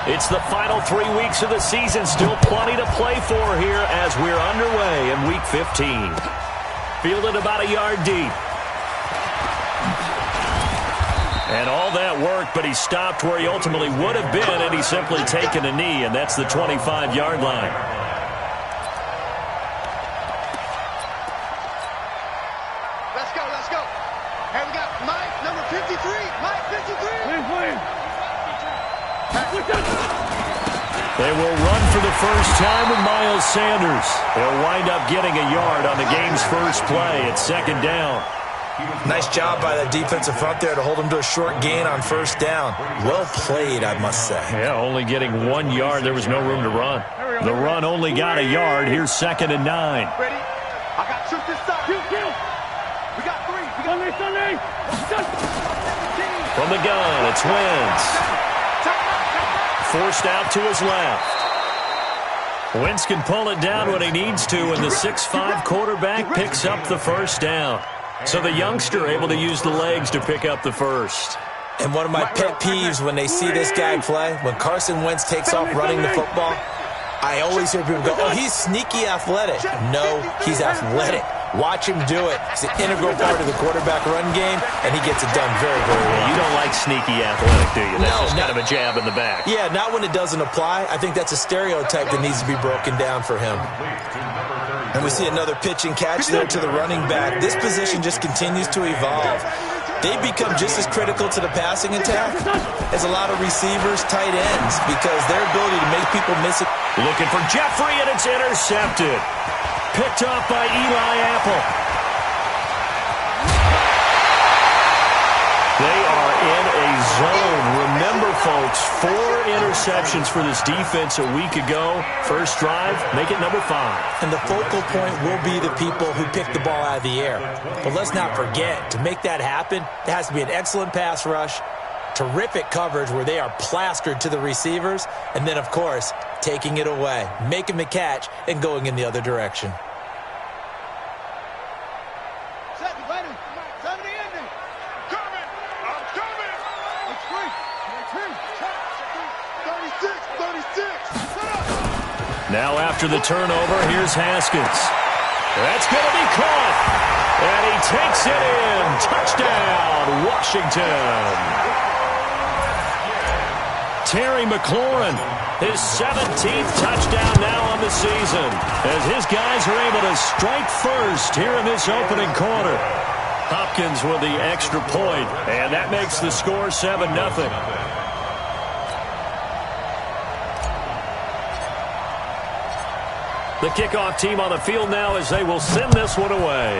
It's the final 3 weeks of the season. Still plenty to play for here as we're underway in Week 15. Fielded about a yard deep. And all that work, but he stopped where he ultimately would have been, and he's simply taken a knee, and that's the 25-yard line. Let's go, let's go. Here we got Mike, number 53. Mike, 53. They will run for the first time with Miles Sanders. They'll wind up getting a yard on the game's first play at second down. Nice job by the defensive front there to hold him to a short gain on first down. Well played, I must say. Yeah, only getting 1 yard. There was no room to run. The run only got a yard. Here's 2nd and 9. Ready? I got shoot this side. We got 3. We got Sunday. From the gun, it's Wentz. Forced out to his left. Wentz can pull it down when he needs to, and the 6'5" quarterback picks up the first down. So the youngster able to use the legs to pick up the first. And one of my pet peeves when they see this guy play, when Carson Wentz takes off running the football, I always hear people go, oh, he's sneaky athletic. No, he's athletic. Watch him do it. It's an integral part of the quarterback run game, and he gets it done very, very well. You don't like sneaky athletic, do you? That's no, just kind of a jab in the back. Yeah, not when it doesn't apply. I think that's a stereotype that needs to be broken down for him. And we see another pitch and catch there to the running back. This position just continues to evolve. They become just as critical to the passing attack as a lot of receivers, tight ends, because their ability to make people miss it. Looking for Jeffrey, and it's intercepted. Picked off by Eli Apple. They are in a zone. Remember, folks, 4 interceptions for this defense a week ago. First drive, make it number 5. And the focal point will be the people who pick the ball out of the air. But let's not forget, to make that happen, there has to be an excellent pass rush, terrific coverage where they are plastered to the receivers, and then, of course, taking it away, making the catch, and going in the other direction. Now after the turnover, here's Haskins. That's going to be caught. And he takes it in. Touchdown, Washington. Terry McLaurin, his 17th touchdown now on the season, as his guys are able to strike first here in this opening quarter. Hopkins with the extra point, and that makes the score 7-0. The kickoff team on the field now as they will send this one away.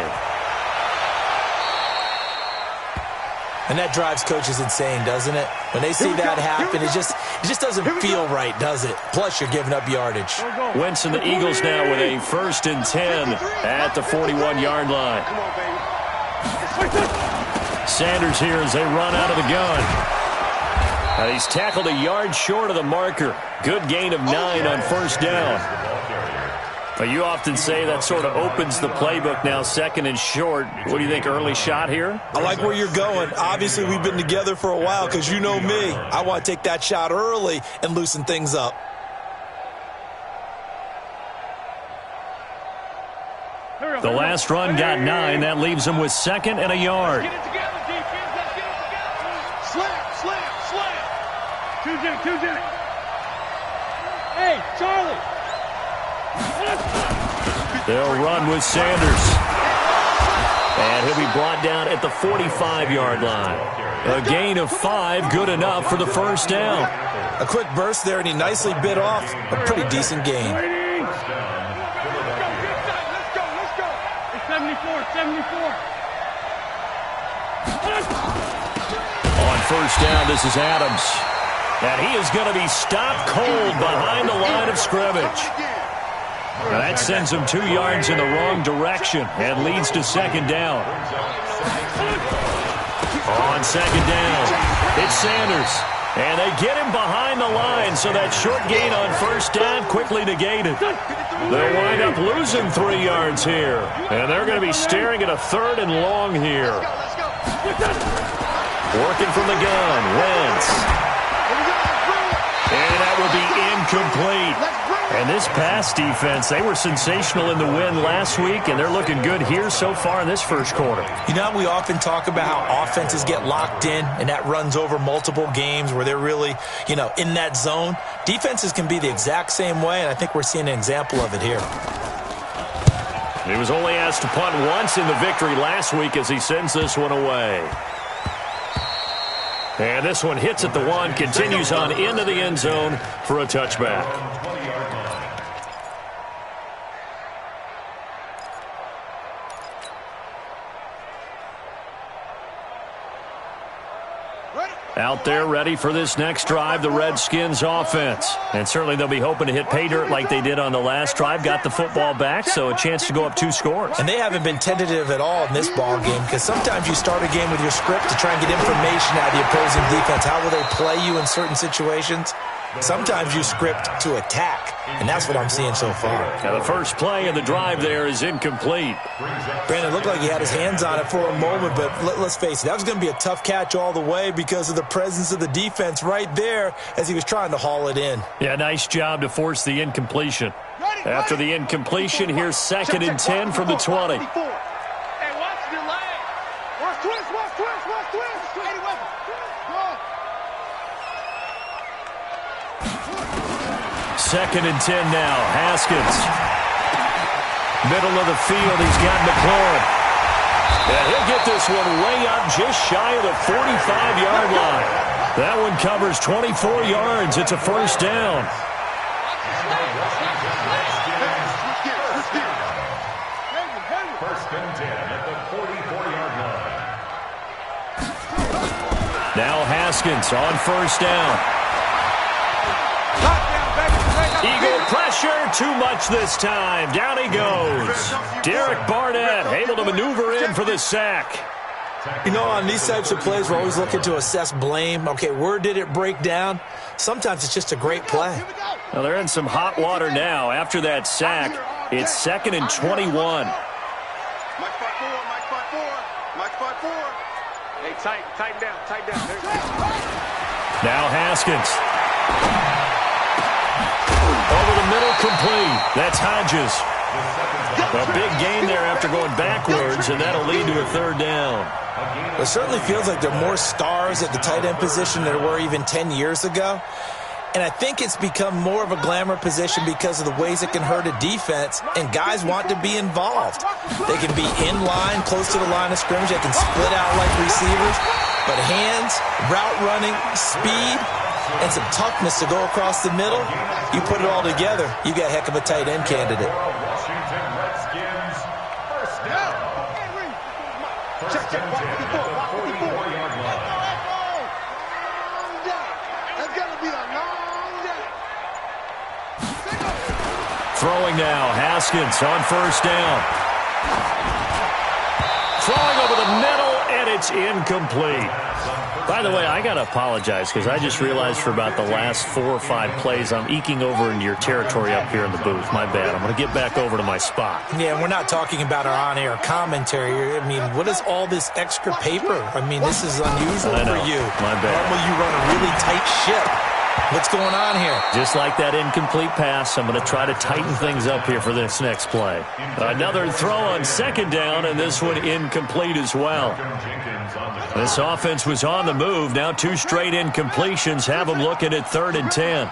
And that drives coaches insane, doesn't it? When they see that happen, it just doesn't feel right, does it? Plus, you're giving up yardage. Wentz and the Eagles now with a 1st and 10 at the 41-yard line. Sanders here as they run out of the gun. Now he's tackled a yard short of the marker. Good gain of 9 on first down. But you often say that sort of opens the playbook now, 2nd and short. What do you think, early shot here? I like where you're going. Obviously, we've been together for a while because you know me. I want to take that shot early and loosen things up. The last run got 9. That leaves him with 2nd and a yard. Get it together, defense. Let's get it together. Slam. 2-J. Hey, Charlie. They'll run with Sanders. And he'll be brought down at the 45-yard line. A gain of 5, good enough for the first down. A quick burst there, and he nicely bit off a pretty decent gain. Let's go. It's 74. On first down, this is Adams. And he is going to be stopped cold behind the line of scrimmage. Now that sends him 2 yards in the wrong direction and leads to 2nd down. On 2nd down, it's Sanders. And they get him behind the line, so that short gain on first down quickly negated. They'll wind up losing 3 yards here. And they're going to be staring at a 3rd and long here. Working from the gun, Wentz. And that will be incomplete. And this pass defense, they were sensational in the win last week, and they're looking good here so far in this first quarter. You know, we often talk about how offenses get locked in, and that runs over multiple games where they're really, in that zone. Defenses can be the exact same way, and I think we're seeing an example of it here. He was only asked to punt once in the victory last week as he sends this one away. And this one hits at the one, continues on into the end zone for a touchback. Out there ready for this next drive, the Redskins offense. And certainly they'll be hoping to hit pay dirt like they did on the last drive. Got the football back, so a chance to go up 2 scores. And they haven't been tentative at all in this ball game, because sometimes you start a game with your script to try and get information out of the opposing defense. How will they play you in certain situations? Sometimes you script to attack, and that's what I'm seeing so far. Now the first play of the drive there is incomplete. Brandon, looked like he had his hands on it for a moment, but let's face it, that was going to be a tough catch all the way because of the presence of the defense right there as he was trying to haul it in. Yeah, nice job to force the incompletion. After the incompletion, here's 2nd and 10 from the 20. Hey, watch your leg. Watch twist, watch twist, watch twist. 2nd and 10 now. Haskins. Middle of the field, he's got McLaurin. And he'll get this one way up just shy of the 45-yard line. That one covers 24 yards. It's a first down. First and 10 at the 44-yard line. Now Haskins on first down. Eagle pressure, too much this time. Down he goes. Derek Barnett able to maneuver in for the sack. On these types of plays, we're always looking to assess blame. Okay, where did it break down? Sometimes it's just a great play. Well, they're in some hot water now. After that sack, it's 2nd and 21. Mike 5-4, Mike 5-4. Hey, tighten down. Now Haskins. Over the middle, complete. That's Hodges. A big gain there after going backwards, and that'll lead to a 3rd down. It certainly feels like there are more stars at the tight end position than there were even 10 years ago. And I think it's become more of a glamour position because of the ways it can hurt a defense, and guys want to be involved. They can be in line, close to the line of scrimmage. They can split out like receivers. But hands, route running, speed, and some toughness to go across the middle, you put it all together, you got a heck of a tight end candidate. Washington Redskins, first down. First and 10 at the 44-yard line. That's going to be a long day. Throwing now, Haskins on first down. Throwing over the middle, and it's incomplete. By the way, I got to apologize because I just realized for about the last 4 or 5 plays I'm eking over into your territory up here in the booth. My bad. I'm going to get back over to my spot. Yeah, we're not talking about our on-air commentary. I mean, what is all this extra paper? I mean, this is unusual for you. My bad. Normally you run a really tight ship. What's going on here? Just like that incomplete pass, I'm going to try to tighten things up here for this next play. Another throw on 2nd down, and this one incomplete as well. This offense was on the move. Now 2 straight incompletions have them looking at 3rd and 10.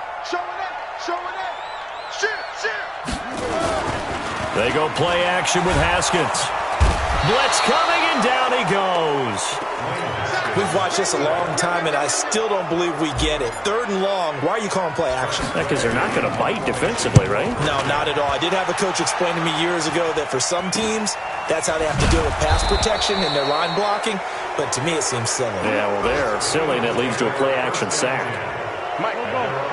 They go play action with Haskins. Blitz coming, and down he goes. We've watched this a long time, and I still don't believe we get it. 3rd and long, why are you calling play action? Because they're not going to bite defensively, right? No, not at all. I did have a coach explain to me years ago that for some teams, that's how they have to deal with pass protection and their line blocking. But to me, it seems silly. Yeah, well, they're silly, and it leads to a play-action sack.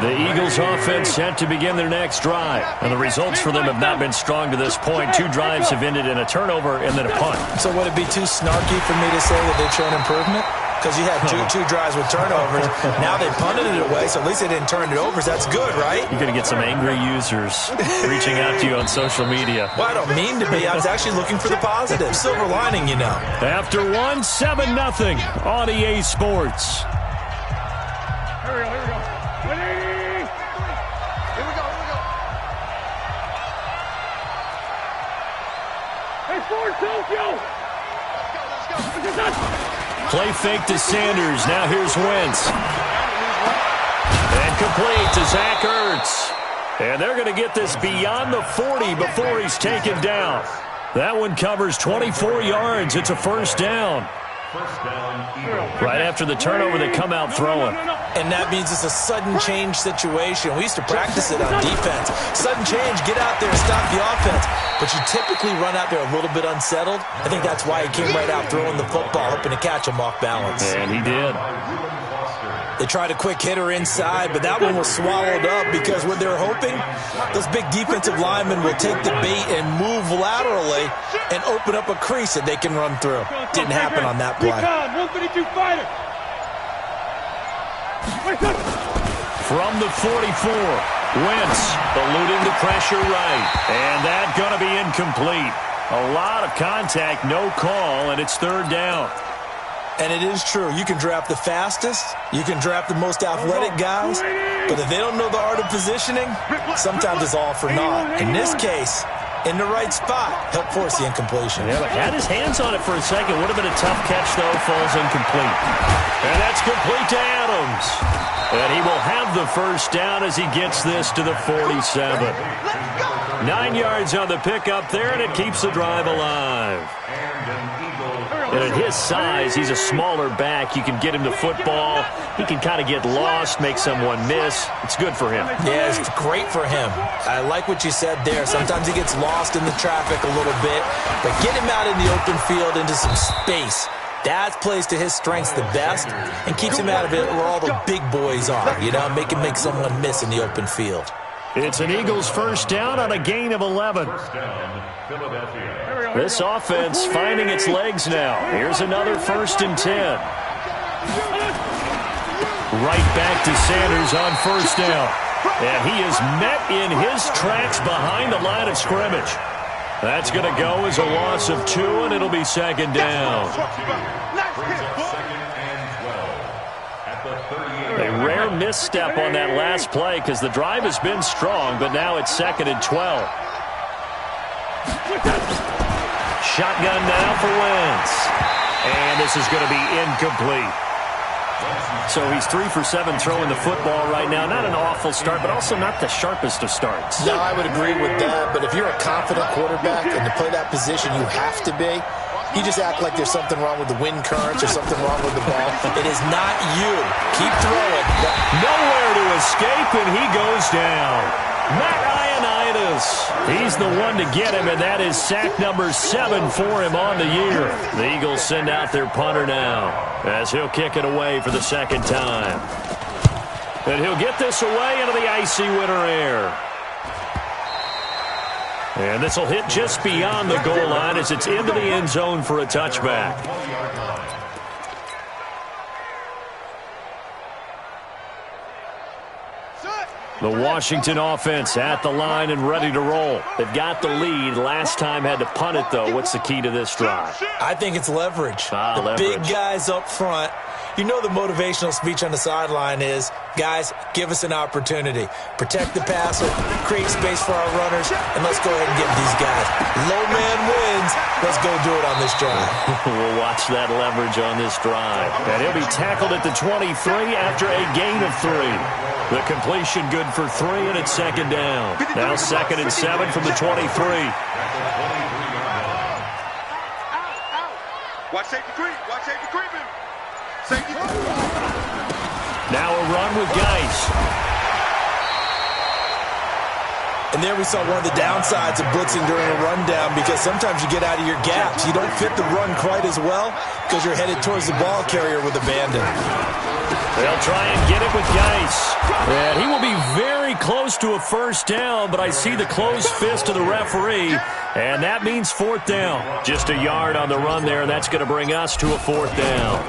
The Eagles' offense set to begin their next drive. And the results for them have not been strong to this point. 2 drives have ended in a turnover and then a punt. So would it be too snarky for me to say that they've shown improvement? Because you had two drives with turnovers. Now they punted it away, so at least they didn't turn it over. So that's good, right? You're going to get some angry users reaching out to you on social media. Well, I don't mean to be. I was actually looking for the positive. Silver lining, you know. After 7-0 on EA Sports. Here we go. Ready? Play fake to Sanders. Now here's Wentz. And complete to Zach Ertz. And they're going to get this beyond the 40 before he's taken down. That one covers 24 yards. It's a first down. Right after the turnover, they come out throwing. And that means it's a sudden change situation. We used to practice it on defense. Sudden change, get out there, stop the offense. But you typically run out there a little bit unsettled. I think that's why he came right out throwing the football, hoping to catch him off balance. And he did. They tried a quick hitter inside, but that one was swallowed up because what they're hoping, those big defensive linemen will take the bait and move laterally and open up a crease that they can run through. Didn't happen on that play. 152 fighter. From the 44, Wentz eluding the pressure right. And that going to be incomplete. A lot of contact, no call, and it's third down. And it is true. You can draft the fastest. You can draft the most athletic guys. But if they don't know the art of positioning, sometimes it's all for naught. In this case, in the right spot, help force the incompletion. Yeah, but had his hands on it for a second. Would have been a tough catch, though. Falls incomplete. And that's complete to Adams. And he will have the first down as he gets this to the 47. 9 yards on the pickup there, and it keeps the drive alive. And at his size, he's a smaller back. You can get him the football. He can kind of get lost, make someone miss. It's good for him. Yeah, it's great for him. I like what you said there. Sometimes he gets lost in the traffic a little bit. But get him out in the open field into some space. That plays to his strengths the best and keeps him out of it where all the big boys are. You know, make him make someone miss in the open field. It's an Eagles first down on a gain of 11. This offense finding its legs now. Here's another 1st and 10. Right back to Sanders on first down. And he is met in his tracks behind the line of scrimmage. That's going to go as a loss of 2, and it'll be second down. A rare misstep on that last play because the drive has been strong, but now it's 2nd and 12. Shotgun now for Wentz. And this is going to be incomplete. So he's 3 for 7 throwing the football right now. Not an awful start, but also not the sharpest of starts. No, I would agree with that. But if you're a confident quarterback and to play that position, you have to be. You just act like there's something wrong with the wind currents or something wrong with the ball. It is not you. Keep throwing. Nowhere to escape, and he goes down. Matt Ioannidis. He's the one to get him, and that is sack number 7 for him on the year. The Eagles send out their punter now as he'll kick it away for the second time. And he'll get this away into the icy winter air. And this will hit just beyond the goal line as it's into the end zone for a touchback. The Washington offense at the line and ready to roll. They've got the lead. Last time had to punt it, though. What's the key to this drive? I think it's leverage. The leverage. Big guys up front. You know the motivational speech on the sideline is, guys, give us an opportunity. Protect the passer, create space for our runners, and let's go ahead and get these guys. Low man wins. Let's go do it on this drive. We'll watch that leverage on this drive. And he'll be tackled at the 23 after a gain of 3. The completion good for 3, and it's second down. Now 2nd and 7 from the 23. Watch safety creep. Watch safety creeping. Safety. Now a run with Geis. And there we saw one of the downsides of blitzing during a rundown because sometimes you get out of your gaps. You don't fit the run quite as well because you're headed towards the ball carrier with abandon. They'll try and get it with Geis. And he will be very close to a first down, but I see the closed fist of the referee, and that means 4th down. Just a yard on the run there, and that's going to bring us to a 4th down.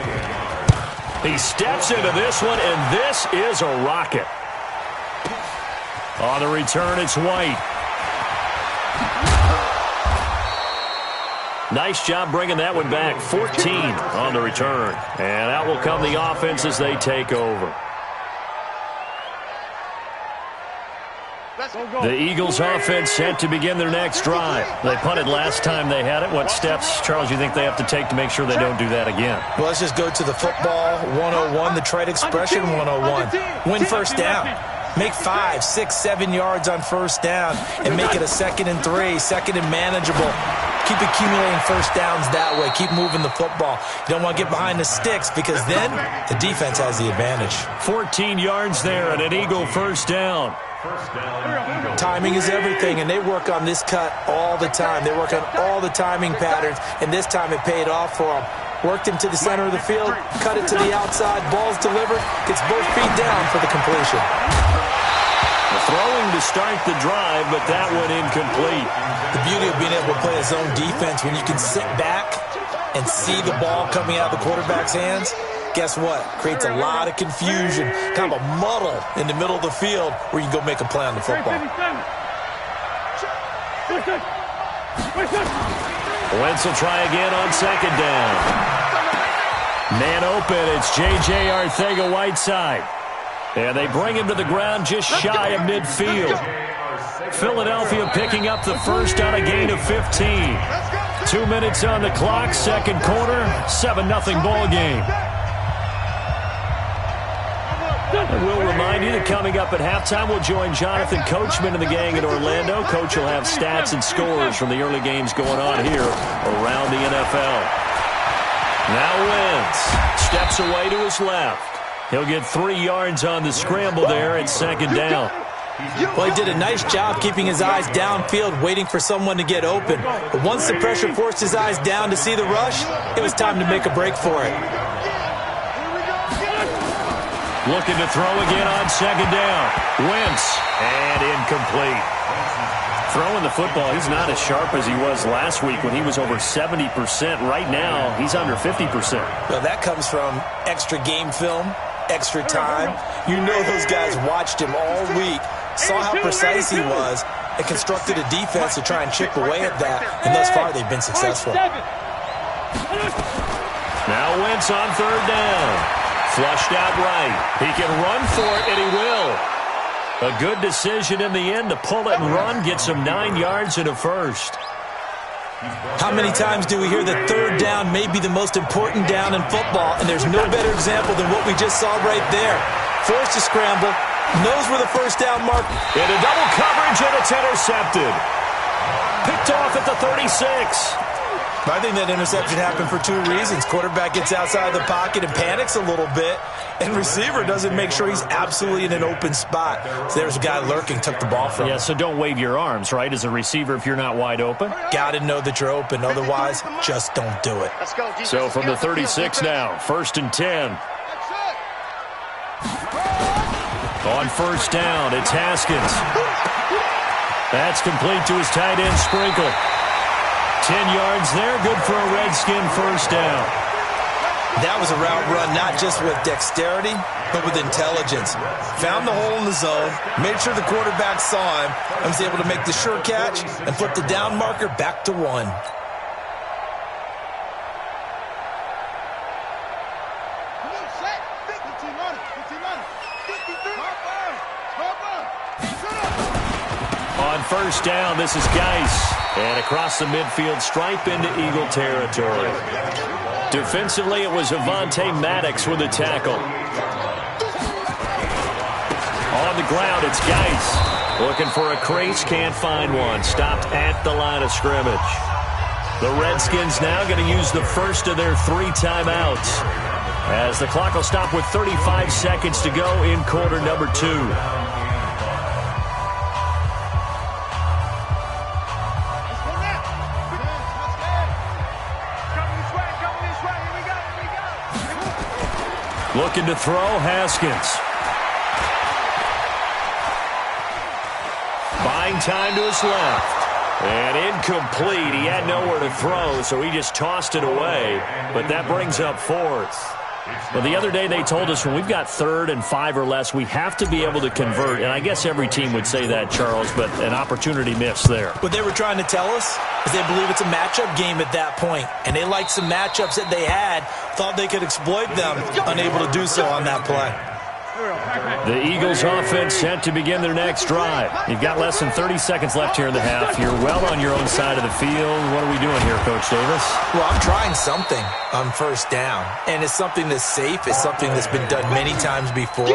He steps into this one, and this is a rocket. On the return, it's White. Nice job bringing that one back. 14 on the return. And out will come the offense as they take over. Let's The Eagles offense set to begin their next drive. They punted last time they had it. What steps, Charles, you think they have to take to make sure they don't do that again? Well, let's just go to the football 101, the trade expression 101. Win first down. Make 5, 6, 7 yards on first down and make it a 2nd and 3, 2nd and manageable. Keep accumulating first downs that way. Keep moving the football. You don't want to get behind the sticks because then the defense has the advantage. 14 yards there and an Eagle first down. Timing is everything, and they work on this cut all the time. They work on all the timing patterns, and this time it paid off for them. Worked him to the center of the field, cut it to the outside, ball's delivered, gets both feet down for the completion. Throwing to start the drive, but that one incomplete. The beauty of being able to play a zone defense when you can sit back and see the ball coming out of the quarterback's hands, guess what? Creates a lot of confusion, kind of a muddle in the middle of the field where you can go make a play on the football. Wentz will try again on second down. Man open, it's J.J. Arcega-Whiteside. And they bring him to the ground just shy of midfield. Philadelphia picking up the first on a gain of 15. 2 minutes on the clock, second quarter, 7-0 ball game. And we'll remind you that coming up at halftime, we'll join Jonathan Coachman and the gang in Orlando. Coach will have stats and scores from the early games going on here around the NFL. Now Wentz steps away to his left. He'll get 3 yards on the scramble there at second down. Well, he did a nice job keeping his eyes downfield, waiting for someone to get open. But once the pressure forced his eyes down to see the rush, it was time to make a break for it. Looking to throw again on second down. Wentz, and incomplete. Throwing the football, he's not as sharp as he was last week when he was over 70%. Right now, he's under 50%. Well, that comes from extra game film, extra time. You know those guys watched him all week, saw how precise he was, and constructed a defense to try and chip away at that. And thus far, they've been successful. Now Wentz on third down. Flushed out right. He can run for it, and he will. A good decision in the end to pull it and run, get some 9 yards and a first. How many times do we hear that third down may be the most important down in football, and there's no better example than what we just saw right there. Forced to scramble, knows where the first down mark. Into double coverage, and it's intercepted. Picked off at the 36. I think that interception happened for 2 reasons. Quarterback gets outside the pocket and panics a little bit, and receiver doesn't make sure he's absolutely in an open spot. So there's a guy lurking, took the ball from him. Yeah, so don't wave your arms, right, as a receiver if you're not wide open? Got to know that you're open. Otherwise, just don't do it. So from the 36 now, 1st and 10. On first down, it's Haskins. That's complete to his tight end, Sprinkle. 10 yards there, good for a Redskin first down. That was a route run not just with dexterity, but with intelligence. Found the hole in the zone, made sure the quarterback saw him, and was able to make the sure catch and flip the down marker back to 1. On first down, this is Geis. And across the midfield stripe into Eagle territory. Defensively, it was Avonte Maddox with a tackle. On the ground, it's Geis. Looking for a crease, can't find one. Stopped at the line of scrimmage. The Redskins now going to use the first of their 3 timeouts, as the clock will stop with 35 seconds to go in quarter number 2. Looking to throw, Haskins. Buying time to his left. And incomplete. He had nowhere to throw, so he just tossed it away. But that brings up 4th. Well, the other day they told us when we've got 3rd and 5 or less, we have to be able to convert. And I guess every team would say that, Charles, but an opportunity missed there. What they were trying to tell us is they believe it's a matchup game at that point. And they liked some matchups that they had, thought they could exploit them, unable to do so on that play. The Eagles offense set to begin their next drive. You've got less than 30 seconds left here in the half. You're well on your own side of the field. What are we doing here, Coach Davis? Well, I'm trying something on first down, and it's something that's safe. It's something that's been done many times before.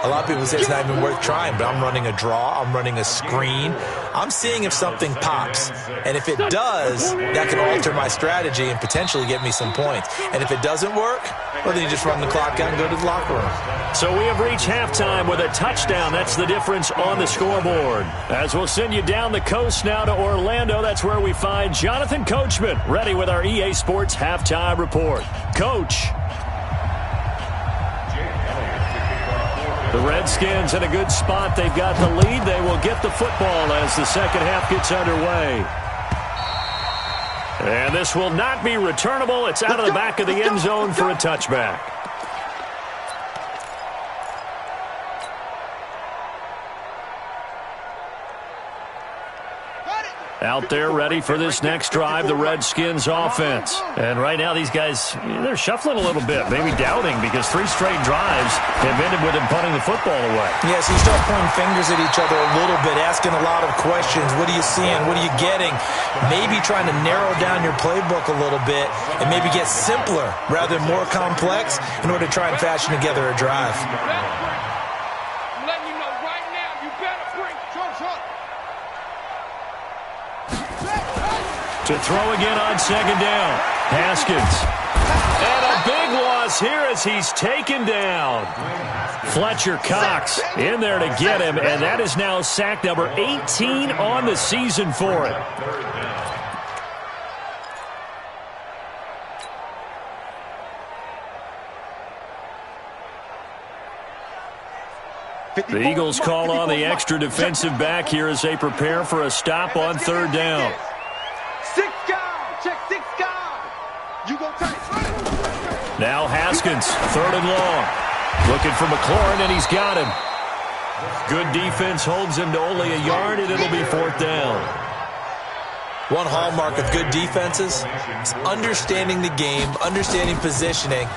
A lot of people say it's not even worth trying, but I'm running a draw. I'm running a screen. I'm seeing if something pops, and if it does, that can alter my strategy and potentially get me some points. And if it doesn't work, well, then you just run the clock out and go to the locker room. So we have reached halftime with a touchdown. That's the difference on the scoreboard. As we'll send you down the coast now to Orlando, that's where we find Jonathan Coachman, ready with our EA Sports Halftime Report. Coach. The Redskins in a good spot. They've got the lead. They will get the football as the second half gets underway. And this will not be returnable. It's out of the back of the end zone for a touchback. Out there ready for this next drive, the Redskins offense. And right now these guys, they're shuffling a little bit, maybe doubting, because 3 straight drives have ended with them punting the football away. Yeah, so you start pointing fingers at each other a little bit, asking a lot of questions. What are you seeing? What are you getting? Maybe trying to narrow down your playbook a little bit and maybe get simpler rather than more complex in order to try and fashion together a drive. I'm letting you know right now, you better bring. To throw again on second down. Haskins. And a big loss here as he's taken down. Fletcher Cox in there to get him, and that is now sack number 18 on the season for it. The Eagles call on the extra defensive back here as they prepare for a stop on third down. 6 guard, check 6 guard. You go tight. Now Haskins, third and long. Looking for McLaurin, and he's got him. Good defense holds him to only a yard, and it'll be fourth down. One hallmark of good defenses is understanding the game, understanding positioning,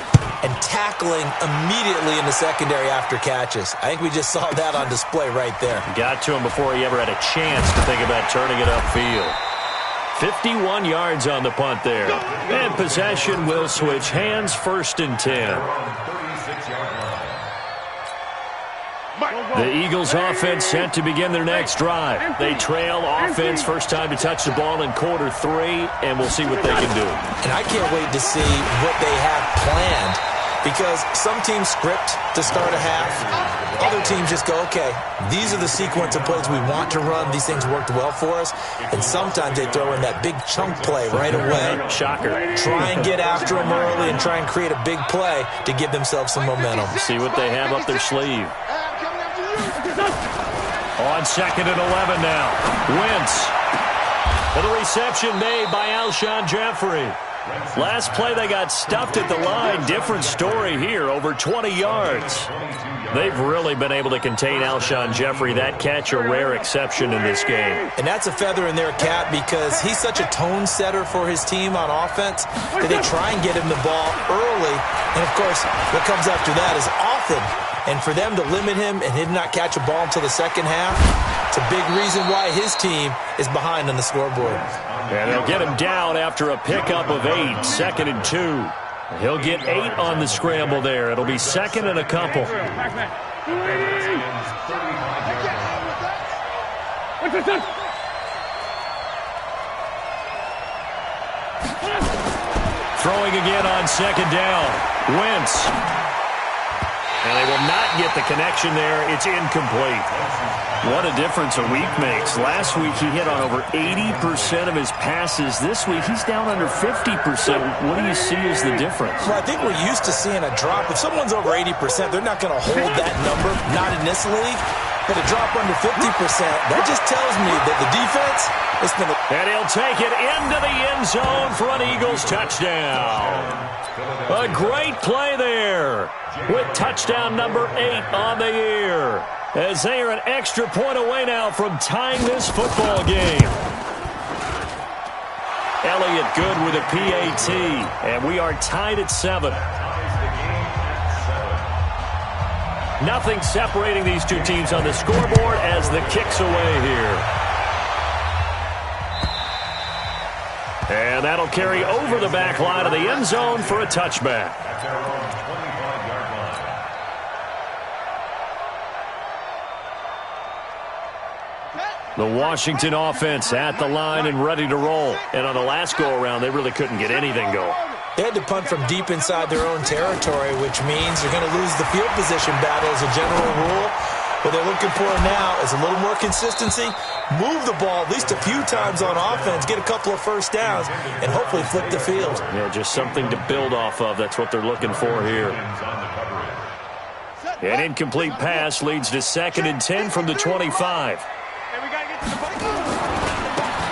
and tackling immediately in the secondary after catches. I think we just saw that on display right there. Got to him before he ever had a chance to think about turning it upfield. 51 yards on the punt there. And possession will switch hands, first and 10. The Eagles offense set to begin their next drive. They trail offense, first time to touch the ball in quarter 3, and we'll see what they can do. And I can't wait to see what they have planned, because some teams script to start a half. Other teams just go, okay, these are the sequence of plays we want to run. These things worked well for us. And sometimes they throw in that big chunk play right away. Shocker. Try and get after them early and try and create a big play to give themselves some momentum. See what they have up their sleeve. On second and 11 now. Wentz. For the reception made by Alshon Jeffrey. Last play they got stuffed at the line. Different story here, over 20 yards. They've really been able to contain Alshon Jeffrey. That catch a rare exception in this game. And that's a feather in their cap because he's such a tone setter for his team on offense that they try and get him the ball early. And, of course, what comes after that is often. And for them to limit him and him not catch a ball until the second half, it's a big reason why his team is behind on the scoreboard. And they'll get him down after a pickup of 8, second and 2. He'll get 8 on the scramble there. It'll be second and a couple. Throwing again on second down. Wentz. And they will not get the connection there. It's incomplete. What a difference a week makes. Last week he hit on over 80% of his passes. This week he's down under 50%. What do you see as the difference? Well, I think we're used to seeing a drop. If someone's over 80%, they're not going to hold that number, not in this league. But a drop under 50%, that just tells me that the defense has been... And he'll take it into the end zone for an Eagles touchdown. A great play there with touchdown number 8 on the year, as they are an extra point away now from tying this football game. Elliott good with a PAT, and we are tied at 7. Nothing separating these two teams on the scoreboard as the kick's away here. And that'll carry over the back line of the end zone for a touchback. The Washington offense at the line and ready to roll. And on the last go-around, they really couldn't get anything going. They had to punt from deep inside their own territory, which means they're going to lose the field position battle as a general rule. What they're looking for now is a little more consistency, move the ball at least a few times on offense, get a couple of first downs, and hopefully flip the field. Yeah, just something to build off of. That's what they're looking for here. An incomplete pass leads to 2nd and 10 from the 25.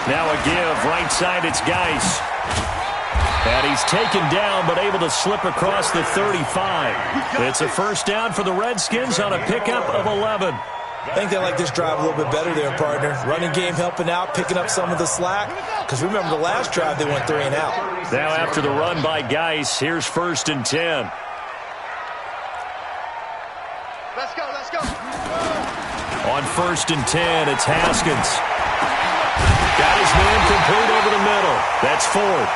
Now a give, right side, it's Geis. And he's taken down, but able to slip across the 35. It's a first down for the Redskins on a pickup of 11. I think they like this drive a little bit better there, partner. Running game helping out, picking up some of the slack. Because remember, the last drive, they went 3 and out. Now after the run by Geis, here's 1st and 10. Let's go, let's go. On 1st and 10, it's Haskins. Got his man complete over the middle. That's Ford.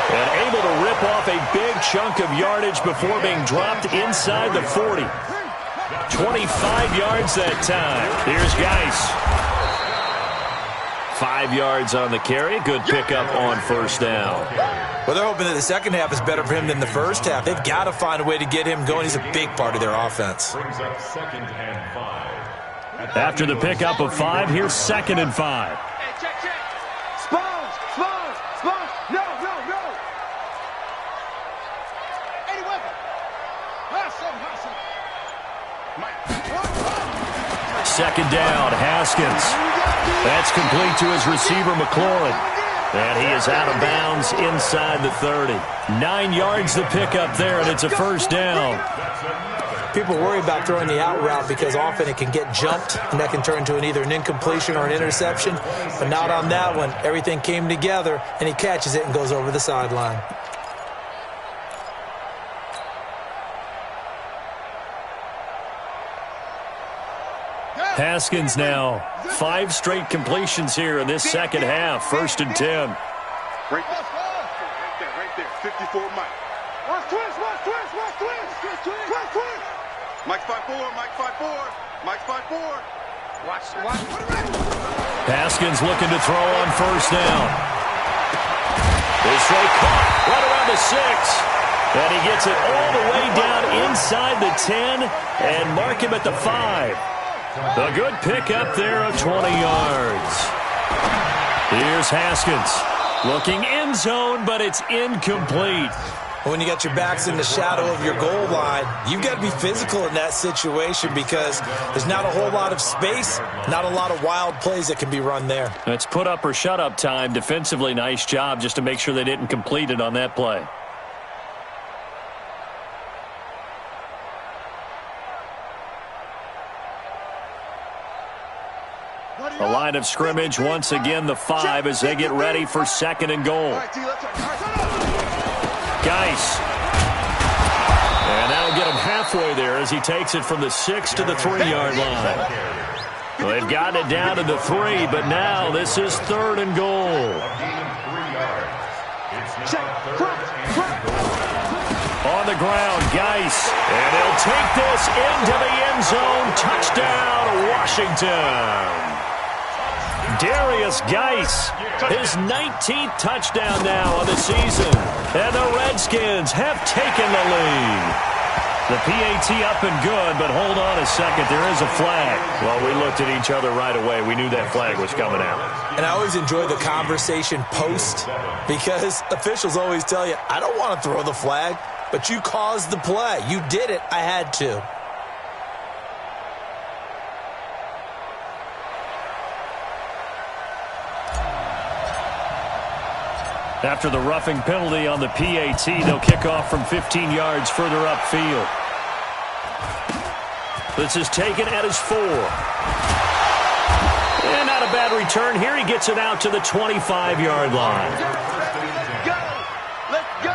And able to rip off a big chunk of yardage before being dropped inside the 40. 25 yards that time. Here's Geis. 5 yards on the carry. Good pickup on 1st down. Well, they're hoping that the second half is better for him than the first half. They've got to find a way to get him going. He's a big part of their offense. Brings up 2nd and 5. After the pickup of 5, here's 2nd and 5. Hey, check, check. Sponge, sponge, sponge. No, no, no. Any weapon. Hustle, hustle. Mike. 2nd down, Haskins. That's complete to his receiver, McLaurin. And he is out of bounds inside the 30. 9 yards the pickup there, and it's a first down. People worry about throwing the out route because often it can get jumped, and that can turn into either an incompletion or an interception. But not on that one. Everything came together, and he catches it and goes over the sideline. Haskins now 5 straight completions here in this second half. 1st and 10. Right there. 54 Mike. Watch twist, watch twist, watch twist. Twist, twist. Mike 5-4, Mike 5-4, Mike 5-4. Watch. Haskins looking to throw on 1st down. This throw caught right around the 6. And he gets it all the way down inside the 10 and mark him at the 5. A good pickup there of 20 yards. Here's Haskins. Looking end zone, but it's incomplete. When you got your backs in the shadow of your goal line, you've got to be physical in that situation because there's not a whole lot of space, not a lot of wild plays that can be run there. It's put up or shut up time. Defensively, nice job just to make sure they didn't complete it on that play. The line of scrimmage, once again, the 5 as they get ready for 2nd and goal. Geis. And that'll get him halfway there as he takes it from the 6 to the 3-yard line. Well, they've gotten it down to the 3, but now this is 3rd and goal. On the ground, Geis. And he'll take this into the end zone. Touchdown, Washington. Darius Geis, his 19th touchdown now of the season. And the Redskins have taken the lead. The PAT up and good, but hold on a second. There is a flag. Well, we looked at each other right away. We knew that flag was coming out. And I always enjoy the conversation post because officials always tell you, I don't want to throw the flag, but you caused the play. You did it. I had to. After the roughing penalty on the PAT, they'll kick off from 15 yards further upfield. This is taken at his 4. And not a bad return here. He gets it out to the 25-yard line. Go! Let's go!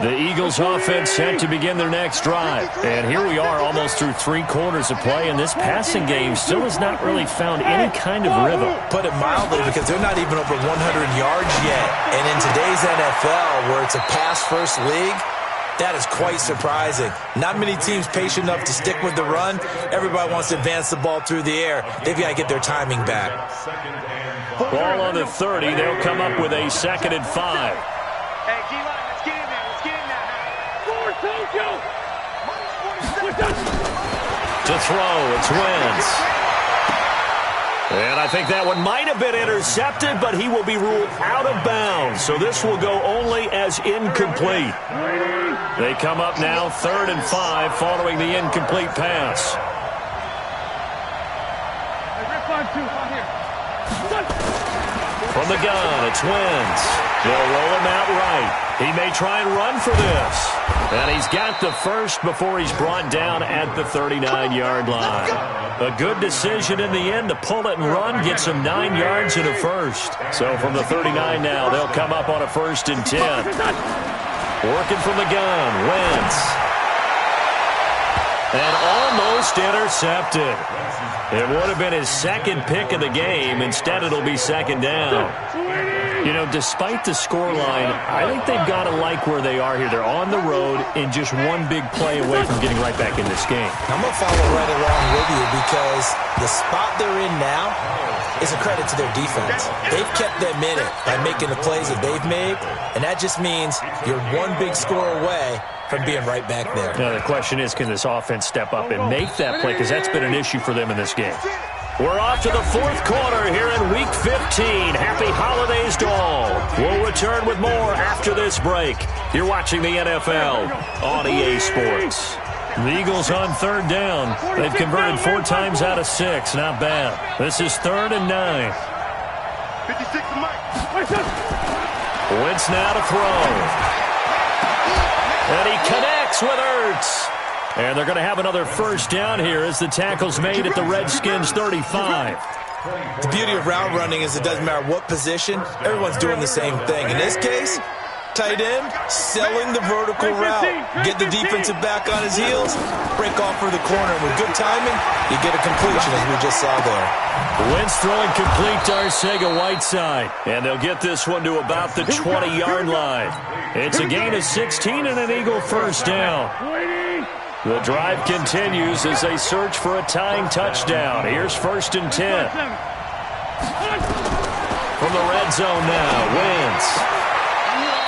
The Eagles offense set to begin their next drive. And here we are almost through 3 quarters of play, and this passing game still has not really found any kind of rhythm. Put it mildly, because they're not even over 100 yards yet. And in today's NFL, where it's a pass-first league, that is quite surprising. Not many teams patient enough to stick with the run. Everybody wants to advance the ball through the air. They've got to get their timing back. Ball on the 30. They'll come up with a 2nd and 5. Hey, G-Line, let's get in there. Let's get in there now. To throw, it's Wentz. And I think that one might have been intercepted, but he will be ruled out of bounds. So this will go only as incomplete. They come up now 3rd and 5 following the incomplete pass. From the gun, it's Wentz. They'll roll him out right. He may try and run for this. And he's got the first before he's brought down at the 39-yard line. A good decision in the end to pull it and run, get some 9 yards and a first. So from the 39 now, they'll come up on a 1st and 10. Working from the gun, Wentz. And almost intercepted. It would have been his 2nd pick of the game. Instead, it'll be 2nd down. You know, despite the scoreline, I think they've got to like where they are here. They're on the road and just one big play away from getting right back in this game. I'm going to follow right along with you, because the spot they're in now is a credit to their defense. They've kept them in it by making the plays that they've made, and that just means you're one big score away from being right back there. Now, the question is, can this offense step up and make that play? Because that's been an issue for them in this game. We're off to the 4th quarter here in Week 15. Happy holidays to all. We'll return with more after this break. You're watching the NFL on EA Sports. The Eagles on 3rd down. They've converted 4 times out of 6. Not bad. This is 3rd and 9. 56 to Mike. Wentz now to throw. And he connects with Ertz. And they're going to have another 1st down here as the tackle's made at the Redskins 35. The beauty of route running is it doesn't matter what position, everyone's doing the same thing. In this case, tight end, selling the vertical route. Get the defensive back on his heels, break off for the corner. And with good timing, you get a completion, as we just saw there. Wentz throwing complete to Arcega-Whiteside. And they'll get this one to about the 20-yard line. It's a gain of 16 and an Eagle 1st down. The drive continues as they search for a tying touchdown. Here's 1st and 10. From the red zone now, Wentz.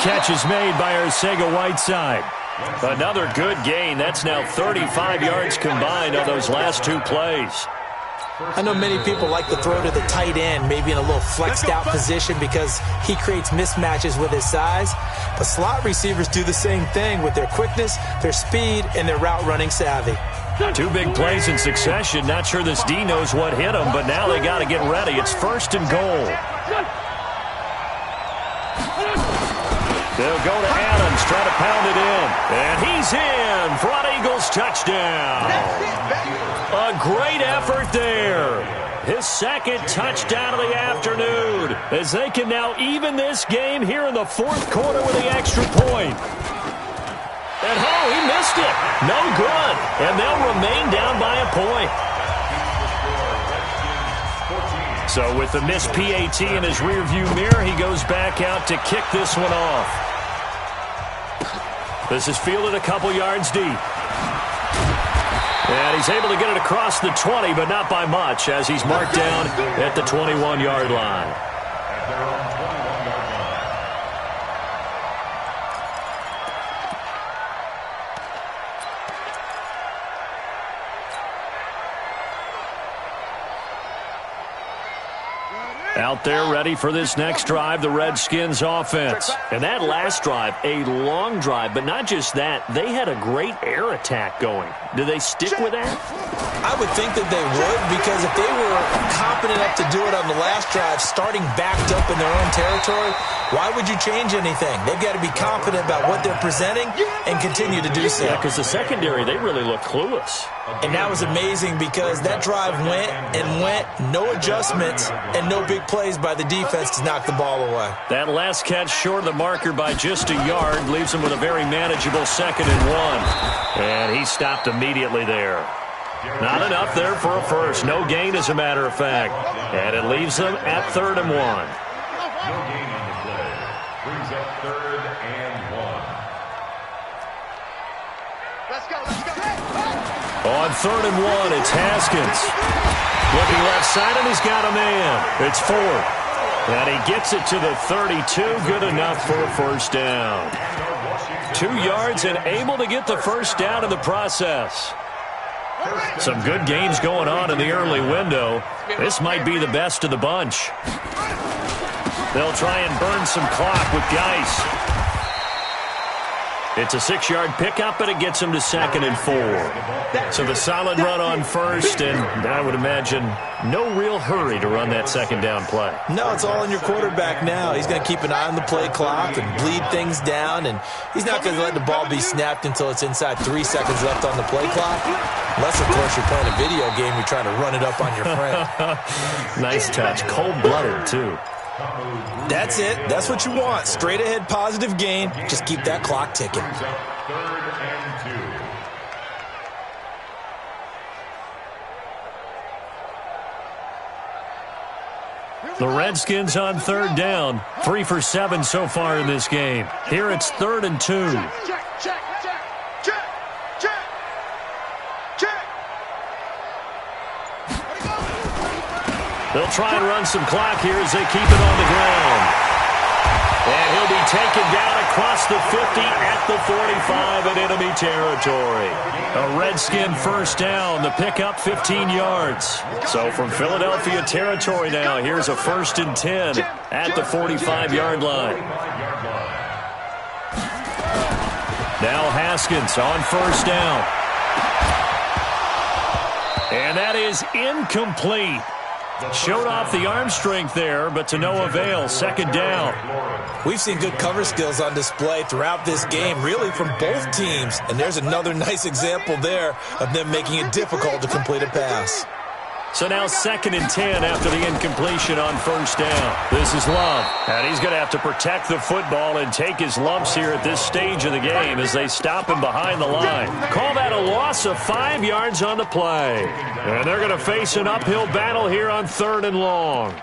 Catch is made by Arcega-Whiteside. Another good gain. That's now 35 yards combined on those last 2 plays. I know many people like to throw to the tight end, maybe in a little flexed out position because he creates mismatches with his size. But slot receivers do the same thing with their quickness, their speed, and their route running savvy. 2 big plays in succession. Not sure this D knows what hit him, but now they got to get ready. It's 1st and goal. They'll go to Adams, try to pound it in. And he's in. Front Eagles touchdown. A great effort there. His 2nd touchdown of the afternoon as they can now even this game here in the 4th quarter with the extra point. And he missed it. No good. And they'll remain down by a point. So with the missed PAT in his rearview mirror, he goes back out to kick this one off. This is fielded a couple yards deep. And he's able to get it across the 20, but not by much, as he's marked down at the 21-yard line. Out there ready for this next drive, the Redskins offense. And that last drive, a long drive, but not just that, they had a great air attack going. Do they stick with that? I would think that they would, because if they were competent enough to do it on the last drive, starting backed up in their own territory, why would you change anything? They've got to be confident about what they're presenting and continue to do so. Yeah, because the secondary, they really look clueless. And that was amazing, because that drive went and went, no adjustments and no big plays by the defense to knock the ball away. That last catch short of the marker by just a yard leaves him with a very manageable 2nd and 1. And he stopped immediately there. Not enough there for a first. No gain, as a matter of fact. And it leaves them at 3rd and 1. No gain on the play. Brings up 3rd and 1. Let's go, let's go. On 3rd and 1, it's Haskins. Looking left side, and he's got a man. It's 4th. And he gets it to the 32. Good enough for a first down. 2 yards and able to get the first down in the process. Some good games going on in the early window. This might be the best of the bunch. They'll try and burn some clock with Geis. It's a 6-yard pickup, and it gets him to 2nd and 4. So the solid run on first, and I would imagine no real hurry to run that 2nd down play. No, it's all in your quarterback now. He's going to keep an eye on the play clock and bleed things down, and he's not going to let the ball be snapped until it's inside 3 seconds left on the play clock. Unless, of course, you're playing a video game, you're trying to run it up on your friend. Nice touch. Cold-blooded, too. That's it. That's what you want. Straight ahead, positive gain. Just keep that clock ticking. 3rd and 2. The Redskins on 3rd down. 3 for 7 so far in this game. Here it's 3rd and 2. Check, check, check, check, check, check. They'll try and run some clock here as they keep it on the ground. And he'll be taken down across the 50 at the 45 in enemy territory. A Redskin first down. The pickup 15 yards. So from Philadelphia territory now, here's a 1st and 10 at the 45-yard line. Now Haskins on 1st down. And that is incomplete. Showed off the arm strength there, but to no avail. 2nd down. We've seen good cover skills on display throughout this game, really from both teams. And there's another nice example there of them making it difficult to complete a pass. So now 2nd and 10 after the incompletion on 1st down. This is Love. And he's going to have to protect the football and take his lumps here at this stage of the game as they stop him behind the line. Call that a loss of 5 yards on the play. And they're going to face an uphill battle here on 3rd and long.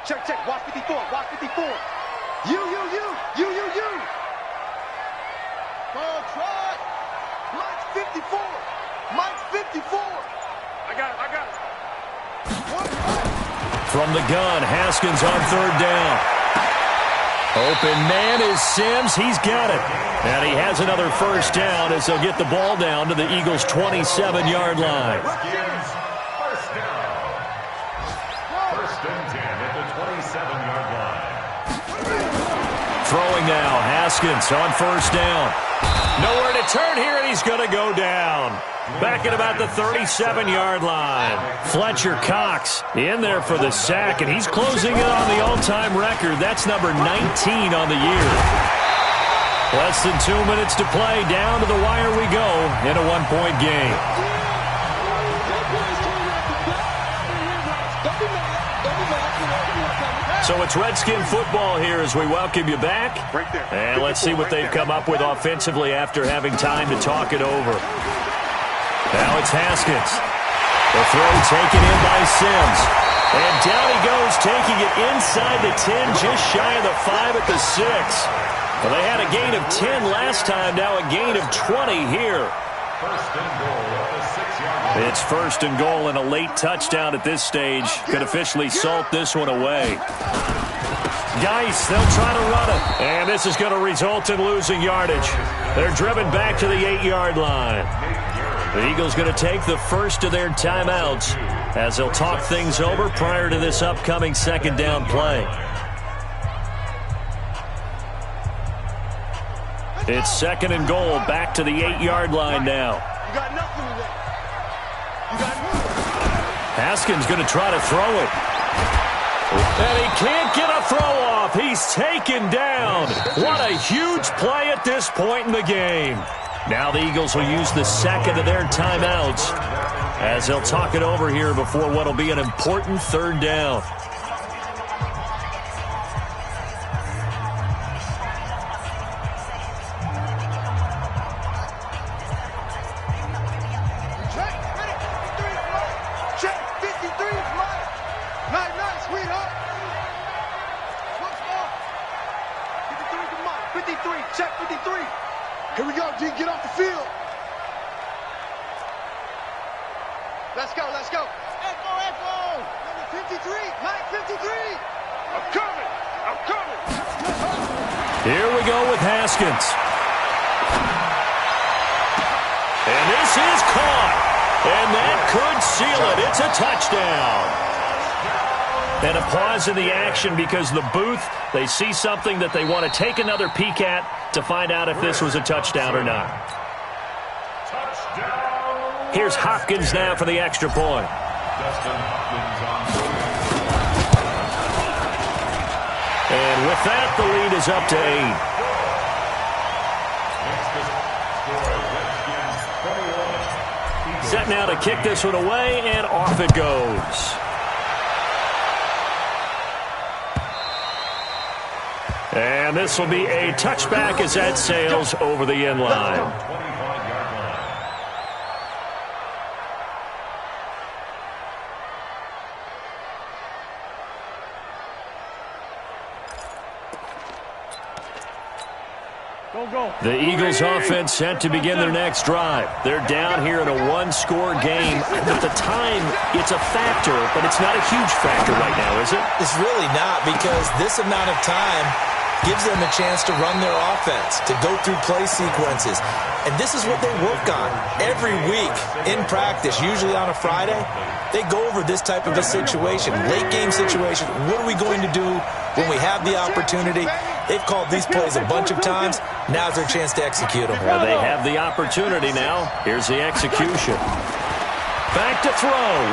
Check, check, watch 54, watch 54. You. Ball try. Mike's 54. Mike's 54. I got it. From the gun, Haskins on 3rd down. Open man is Sims. He's got it. And he has another first down as they'll get the ball down to the Eagles' 27-yard line. First down. 1st and 10 at the 27-yard line. Throwing now, Haskins on 1st down. Nowhere to turn here, and he's going to go down. Back at about the 37-yard line. Fletcher Cox in there for the sack, and he's closing in on the all-time record. That's number 19 on the year. Less than 2 minutes to play. Down to the wire we go in a 1-point game. So it's Redskin football here as we welcome you back. And let's see what they've come up with offensively after having time to talk it over. Now it's Haskins. The throw taken in by Sims. And down he goes, taking it inside the 10, just shy of the 5 at the 6. Well, they had a gain of 10 last time, now a gain of 20 here. 1st and goal at the 6-yard line. It's 1st and goal and a late touchdown at this stage. Could officially salt this one away. Geis, they'll try to run it. And this is going to result in losing yardage. They're driven back to the 8-yard line. The Eagles going to take the first of their timeouts as they'll talk things over prior to this upcoming second down play. It's second and goal, back to the 8-yard line now. You got nothing today. You got nothing. Haskins going to try to throw it. And he can't get a throw off. He's taken down. What a huge play at this point in the game. Now the Eagles will use the second of their timeouts as they'll talk it over here before what will be an important third down. Here we go, D. Get off the field. Let's go, let's go. Echo, echo. Number 53, Mike 53. I'm coming, I'm coming. Here we go with Haskins. And this is caught. And that could seal it. It's a touchdown. And a pause in the action because the booth, they see something that they want to take another peek at to find out if this was a touchdown or not. Here's Hopkins now for the extra point. And with that, the lead is up to 8. Set now to kick this one away, and off it goes. And this will be a touchback as that sails over the end line. The Eagles offense set to begin their next drive. They're down here in a one-score game. At the time, it's a factor, but it's not a huge factor right now, is it? It's really not, because this amount of time gives them a chance to run their offense, to go through play sequences. And this is what they work on every week in practice, usually on a Friday. They go over this type of a situation, late game situation. What are we going to do when we have the opportunity? They've called these plays a bunch of times. Now's their chance to execute them. Well, they have the opportunity now. Here's the execution. Back to throw.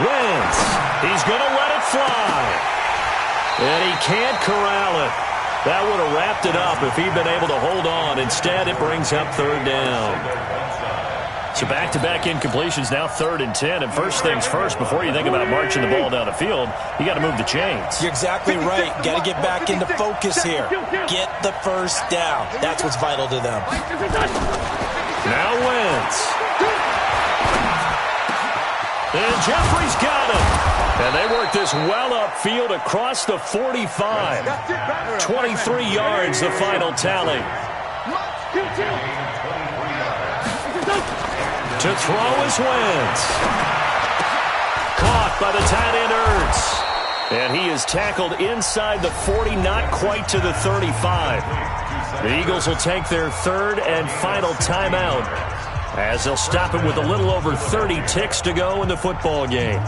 Wentz. He's going to let it fly. And he can't corral it. That would have wrapped it up if he'd been able to hold on. Instead, it brings up third down. So back-to-back incompletions, now 3rd and 10. And first things first, before you think about marching the ball down the field, you got to move the chains. You're exactly right. Got to get back into focus here. Get the first down. That's what's vital to them. Now Wentz. And Jeffrey's got him. And they work this well upfield across the 45. 23 yards, the final tally. To throw is Wentz. Caught by the tight end Ertz. And he is tackled inside the 40, not quite to the 35. The Eagles will take their third and final timeout as they'll stop it with a little over 30 ticks to go in the football game.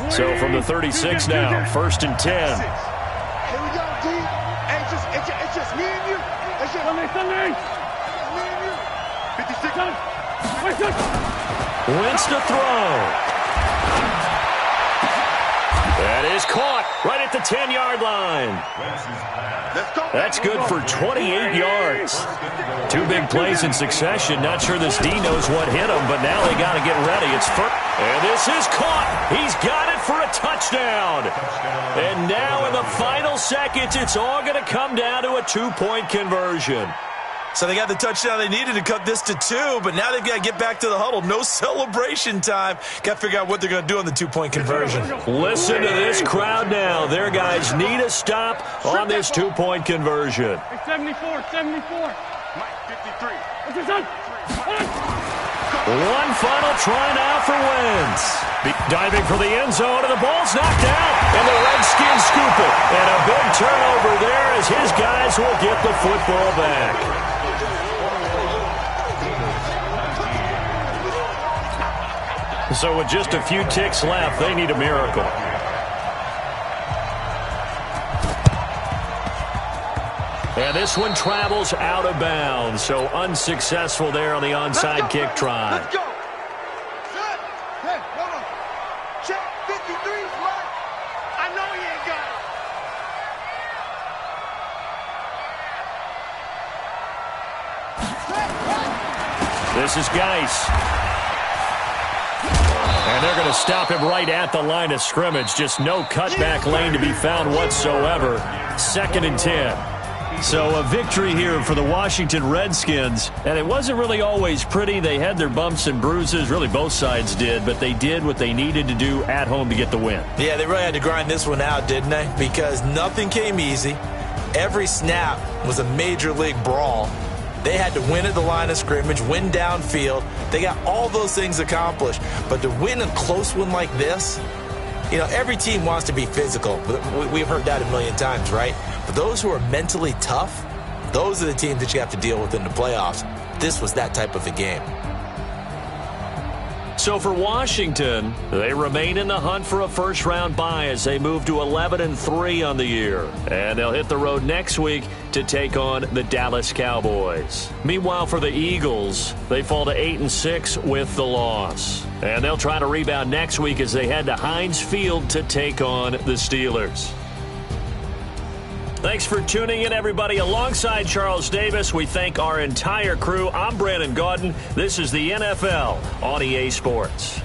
So from the 36 now, 1st and 10. Here we go, D. Hey, it's just me and you. It's just me and you. 56. Wentz to throw. That is caught right at the 10-yard line. That's good for 28 yards. 2 big plays in succession. Not sure this D knows what hit him, but now they got to get ready. It's first. And this is caught. He's got it for a touchdown. And now in the final seconds, it's all going to come down to a 2-point conversion. So they got the touchdown they needed to cut this to 2, but now they've got to get back to the huddle. No celebration time. Got to figure out what they're going to do on the 2-point conversion. Listen to this crowd now. Their guys need a stop on this 2-point conversion. 74. Mike 53. One final try now for Wentz. Diving for the end zone, and the ball's knocked out. And the Redskins scoop it. And a big turnover there as his guys will get the football back. So with just a few ticks left, they need a miracle. And this one travels out of bounds, so unsuccessful there on the onside kick try. Let's go. Set. Hey, hold on. Check 53's right. I know he ain't got it. This is Geis. And they're going to stop him right at the line of scrimmage. Just no cutback lane to be found whatsoever. 2nd and 10. So a victory here for the Washington Redskins. And it wasn't really always pretty. They had their bumps and bruises. Really, both sides did. But they did what they needed to do at home to get the win. Yeah, they really had to grind this one out, didn't they? Because nothing came easy. Every snap was a major league brawl. They had to win at the line of scrimmage, win downfield. They got all those things accomplished. But to win a close one like this, you know, every team wants to be physical. We've heard that a million times, right? But those who are mentally tough, those are the teams that you have to deal with in the playoffs. This was that type of a game. So for Washington, they remain in the hunt for a first-round bye as they move to 11-3 on the year. And they'll hit the road next week to take on the Dallas Cowboys. Meanwhile, for the Eagles, they fall to 8-6 with the loss. And they'll try to rebound next week as they head to Heinz Field to take on the Steelers. Thanks for tuning in, everybody. Alongside Charles Davis, we thank our entire crew. I'm Brandon Gaudin. This is the NFL on EA Sports.